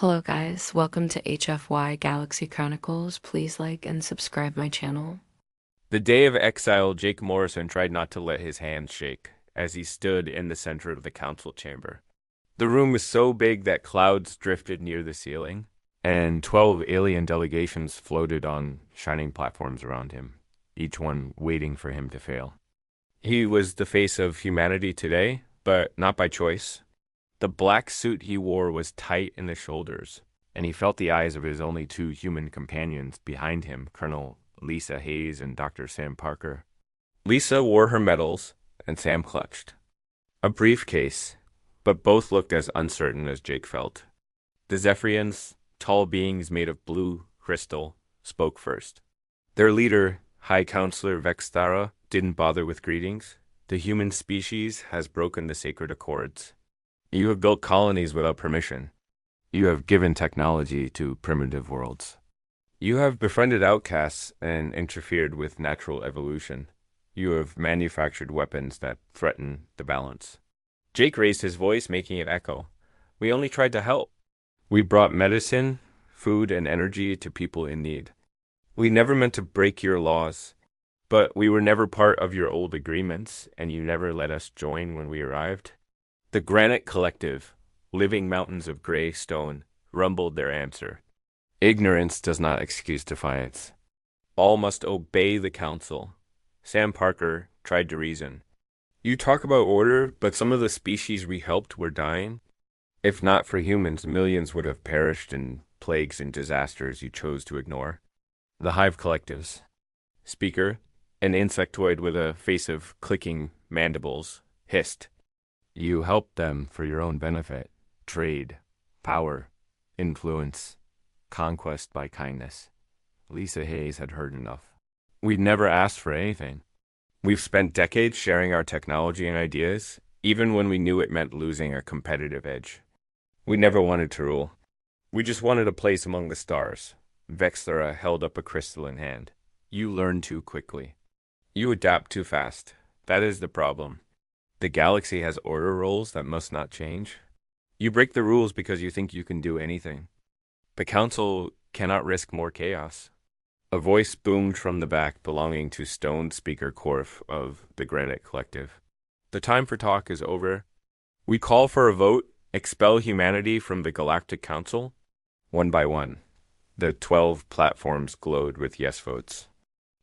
Hello guys, welcome to HFY Galaxy Chronicles. Please like and subscribe my channel. The day of exile, Jake Morrison tried not to let his hands shake as he stood in the center of the council chamber. The room was so big that clouds drifted near the ceiling, and 12 alien delegations floated on shining platforms around him, each one waiting for him to fail. He was the face of humanity today, but not by choice. The black suit he wore was tight in the shoulders, and he felt the eyes of his only two human companions behind him, Colonel Lisa Hayes and Dr. Sam Parker. Lisa wore her medals, and Sam clutched a briefcase, but both looked as uncertain as Jake felt. The Zephyrians, tall beings made of blue crystal, spoke first. Their leader, High Counselor Vexthara, didn't bother with greetings. The human species has broken the sacred accords. You have built colonies without permission. You have given technology to primitive worlds. You have befriended outcasts and interfered with natural evolution. You have manufactured weapons that threaten the balance. Jake raised his voice, making it echo. We only tried to help. We brought medicine, food, and energy to people in need. We never meant to break your laws, but we were never part of your old agreements, and you never let us join when we arrived. The Granite Collective, living mountains of gray stone, rumbled their answer. Ignorance does not excuse defiance. All must obey the council. Sam Parker tried to reason. You talk about order, but some of the species we helped were dying. If not for humans, millions would have perished in plagues and disasters you chose to ignore. The Hive Collectives. Speaker, an insectoid with a face of clicking mandibles, hissed. You helped them for your own benefit. Trade, power, influence, conquest by kindness. Lisa Hayes had heard enough. We'd never asked for anything. We've spent decades sharing our technology and ideas, even when we knew it meant losing a competitive edge. We never wanted to rule. We just wanted a place among the stars. Vexthara held up a crystalline hand. You learn too quickly. You adapt too fast. That is the problem. The galaxy has order rules that must not change. You break the rules because you think you can do anything. The council cannot risk more chaos. A voice boomed from the back belonging to Stone Speaker Korf of the Granite Collective. The time for talk is over. We call for a vote, expel humanity from the Galactic Council. One by one, the 12 platforms glowed with yes votes.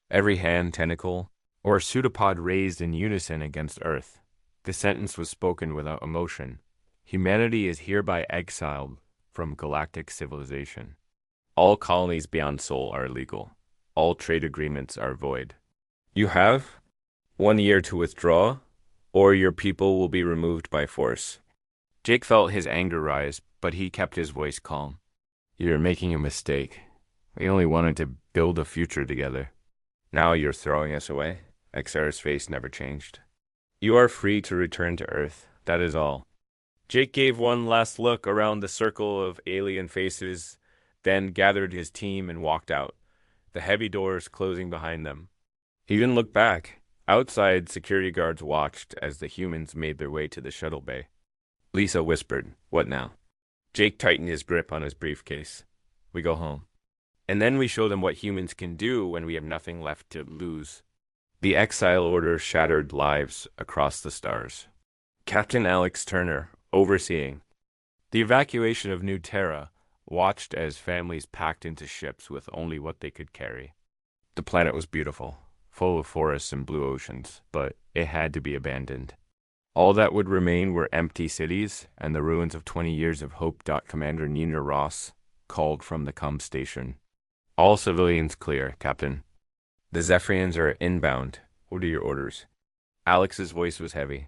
Every hand, tentacle, or pseudopod raised in unison against Earth. The sentence was spoken without emotion. Humanity is hereby exiled from galactic civilization. All colonies beyond Sol are illegal. All trade agreements are void. You have 1 year to withdraw, or your people will be removed by force. Jake felt his anger rise, but he kept his voice calm. You're making a mistake. We only wanted to build a future together. Now you're throwing us away. Exara's face never changed. You are free to return to Earth, that is all. Jake gave one last look around the circle of alien faces, then gathered his team and walked out, the heavy doors closing behind them. He didn't look back. Outside, security guards watched as the humans made their way to the shuttle bay. Lisa whispered, "What now?" Jake tightened his grip on his briefcase. We go home. And then we show them what humans can do when we have nothing left to lose. The exile order shattered lives across the stars. Captain Alex Turner, overseeing the evacuation of New Terra, watched as families packed into ships with only what they could carry. The planet was beautiful, full of forests and blue oceans, but it had to be abandoned. All that would remain were empty cities and the ruins of 20 years of hope. Commander Nina Ross called from the comm station. All civilians clear, Captain. The Zephyrians are inbound. What are your orders? Alex's voice was heavy.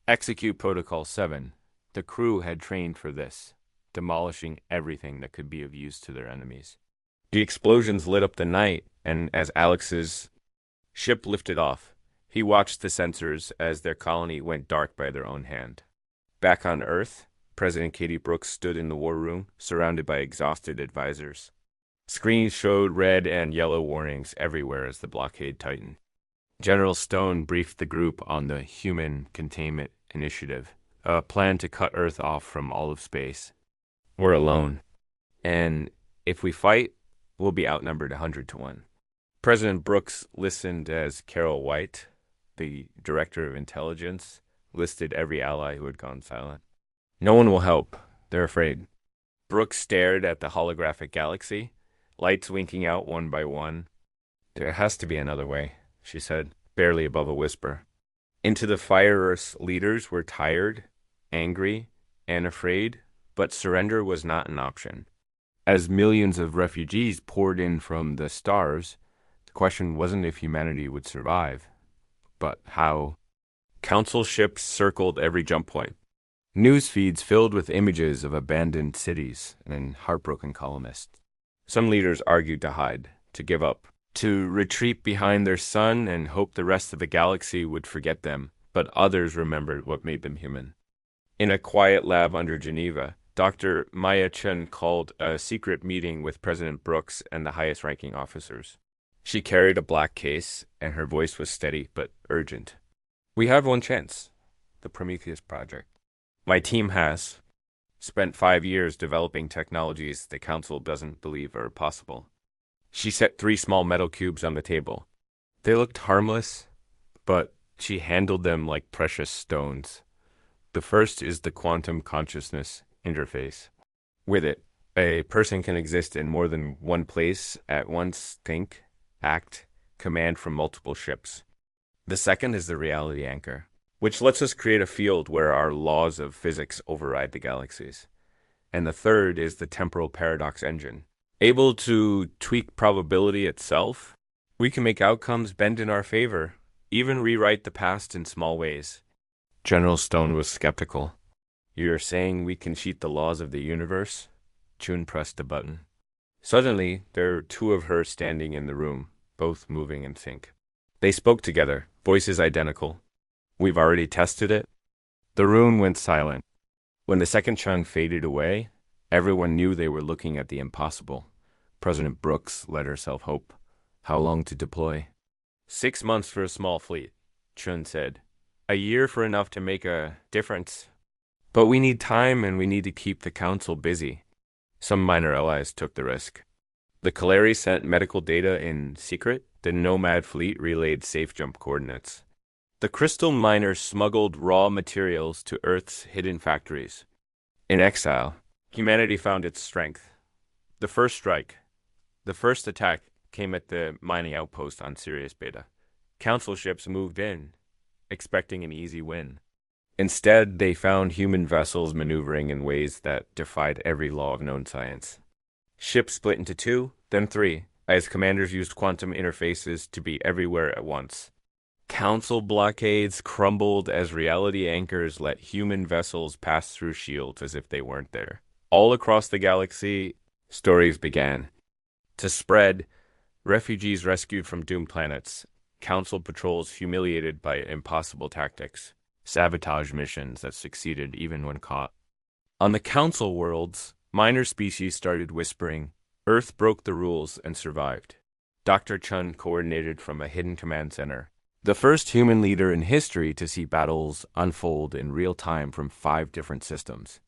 Execute Protocol 7. The crew had trained for this, demolishing everything that could be of use to their enemies. The explosions lit up the night, and as Alex's ship lifted off, he watched the sensors as their colony went dark by their own hand. Back on Earth, President Katie Brooks stood in the war room, surrounded by exhausted advisors. Screens showed red and yellow warnings everywhere as the blockade tightened. General Stone briefed the group on the Human Containment Initiative, a plan to cut Earth off from all of space. We're alone. And if we fight, we'll be outnumbered 100-1. President Brooks listened as Carol White, the director of intelligence, listed every ally who had gone silent. No one will help. They're afraid. Brooks stared at the holographic galaxy, lights winking out one by one. There has to be another way, she said, barely above a whisper. Into the Fire Earth's leaders were tired, angry, and afraid, but surrender was not an option. As millions of refugees poured in from the stars, the question wasn't if humanity would survive, but how. Council ships circled every jump point. News feeds filled with images of abandoned cities and heartbroken colonists. Some leaders argued to hide, to give up, to retreat behind their sun and hope the rest of the galaxy would forget them, but others remembered what made them human. In a quiet lab under Geneva, Dr. Maya Chen called a secret meeting with President Brooks and the highest-ranking officers. She carried a black case, and her voice was steady but urgent. We have one chance, the Prometheus Project. My team has spent 5 years developing technologies the Council doesn't believe are possible. She set 3 small metal cubes on the table. They looked harmless, but she handled them like precious stones. The first is the quantum consciousness interface. With it, a person can exist in more than one place at once, think, act, command from multiple ships. The second is the reality anchor, which lets us create a field where our laws of physics override the galaxies. And the third is the temporal paradox engine. Able to tweak probability itself, we can make outcomes bend in our favor, even rewrite the past in small ways. General Stone was skeptical. You're saying we can cheat the laws of the universe? Chun pressed a button. Suddenly, there were 2 of her standing in the room, both moving in sync. They spoke together, voices identical. We've already tested it. The room went silent. When the second Chun faded away, everyone knew they were looking at the impossible. President Brooks let herself hope. How long to deploy? 6 months for a small fleet, Chun said. A year for enough to make a difference. But we need time and we need to keep the Council busy. Some minor allies took the risk. The Kaleri sent medical data in secret. The Nomad fleet relayed safe jump coordinates. The crystal miners smuggled raw materials to Earth's hidden factories. In exile, humanity found its strength. The first strike, the first attack came at the mining outpost on Sirius Beta. Council ships moved in, expecting an easy win. Instead, they found human vessels maneuvering in ways that defied every law of known science. Ships split into 2, then 3, as commanders used quantum interfaces to be everywhere at once. Council blockades crumbled as reality anchors let human vessels pass through shields as if they weren't there. All across the galaxy, stories began to spread. Refugees rescued from doomed planets, Council patrols humiliated by impossible tactics, sabotage missions that succeeded even when caught. On the Council worlds, minor species started whispering, Earth broke the rules and survived. Dr. Chun coordinated from a hidden command center, the first human leader in history to see battles unfold in real time from 5 different systems.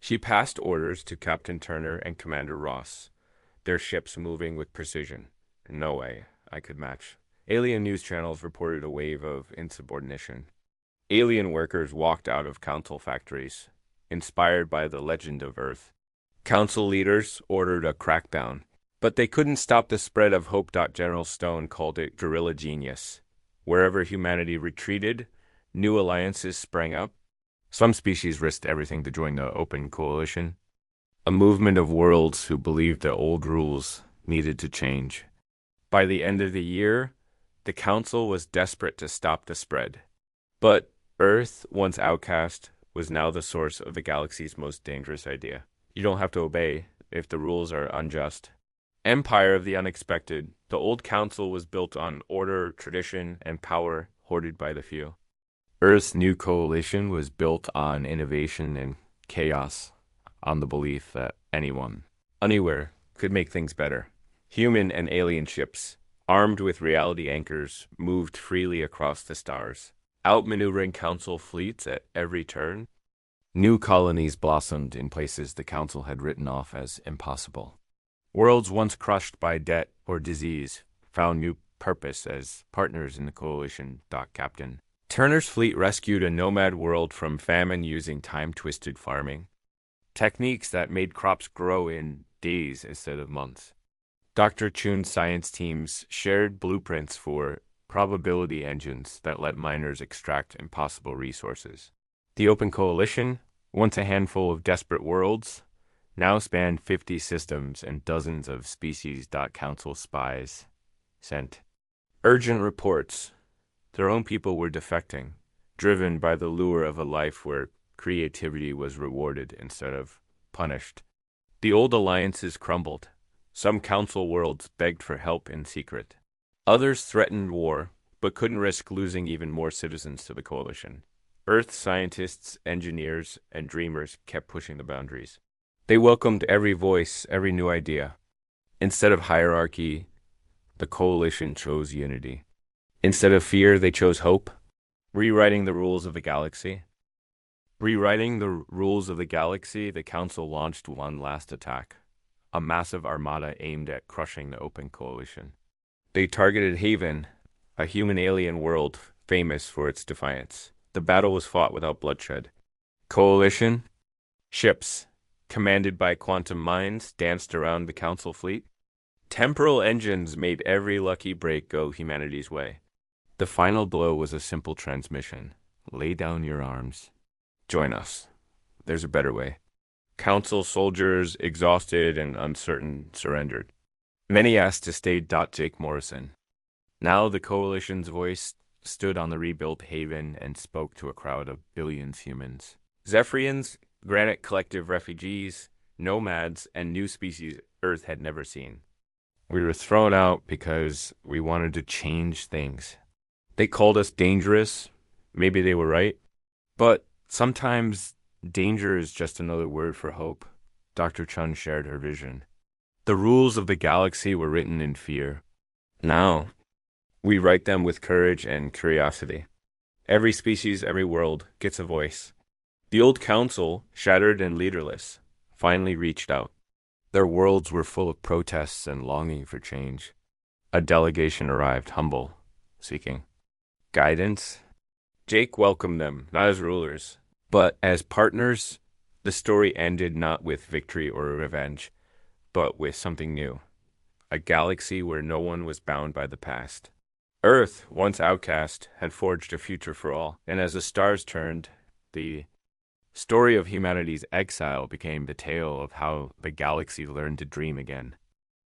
She passed orders to Captain Turner and Commander Ross, their ships moving with precision. No way I could match. Alien news channels reported a wave of insubordination. Alien workers walked out of Council factories, inspired by the legend of Earth. Council leaders ordered a crackdown, but they couldn't stop the spread of hope. General Stone called it guerrilla genius. Wherever humanity retreated, new alliances sprang up. Some species risked everything to join the Open Coalition, a movement of worlds who believed the old rules needed to change. By the end of the year, the Council was desperate to stop the spread. But Earth, once outcast, was now the source of the galaxy's most dangerous idea. You don't have to obey if the rules are unjust. Empire of the unexpected, the old Council was built on order, tradition, and power hoarded by the few. Earth's new coalition was built on innovation and chaos, on the belief that anyone, anywhere, could make things better. Human and alien ships, armed with reality anchors, moved freely across the stars, outmaneuvering Council fleets at every turn. New colonies blossomed in places the Council had written off as impossible. Worlds once crushed by debt or disease found new purpose as partners in the coalition, Captain. Turner's fleet rescued a nomad world from famine using time-twisted farming, techniques that made crops grow in days instead of months. Dr. Chun's science teams shared blueprints for probability engines that let miners extract impossible resources. The Open Coalition, once a handful of desperate worlds, now spanned 50 systems and dozens of species. Council spies sent urgent reports. Their own people were defecting, driven by the lure of a life where creativity was rewarded instead of punished. The old alliances crumbled. Some council worlds begged for help in secret. Others threatened war, but couldn't risk losing even more citizens to the coalition. Earth scientists, engineers, and dreamers kept pushing the boundaries. They welcomed every voice, every new idea. Instead of hierarchy, the coalition chose unity. Instead of fear, they chose hope. Rewriting the rules of the galaxy. The Council launched one last attack. A massive armada aimed at crushing the Open Coalition. They targeted Haven, a human alien world famous for its defiance. The battle was fought without bloodshed. Coalition ships, commanded by quantum minds, danced around the Council fleet. Temporal engines made every lucky break go humanity's way. The final blow was a simple transmission. Lay down your arms. Join us. There's a better way. Council soldiers, exhausted and uncertain, surrendered. Many asked to stay. Jake Morrison. Now the coalition's voice stood on the rebuilt haven and spoke to a crowd of billions humans. Zephyrians, Granite Collective refugees, nomads, and new species Earth had never seen. We were thrown out because we wanted to change things. They called us dangerous. Maybe they were right. But sometimes danger is just another word for hope. Dr. Chun shared her vision. The rules of the galaxy were written in fear. Now, we write them with courage and curiosity. Every species, every world gets a voice. The old council, shattered and leaderless, finally reached out. Their worlds were full of protests and longing for change. A delegation arrived, humble, seeking guidance. Jake welcomed them, not as rulers, but as partners. The story ended not with victory or revenge, but with something new. A galaxy where no one was bound by the past. Earth, once outcast, had forged a future for all, and as the stars turned, the story of humanity's exile became the tale of how the galaxy learned to dream again.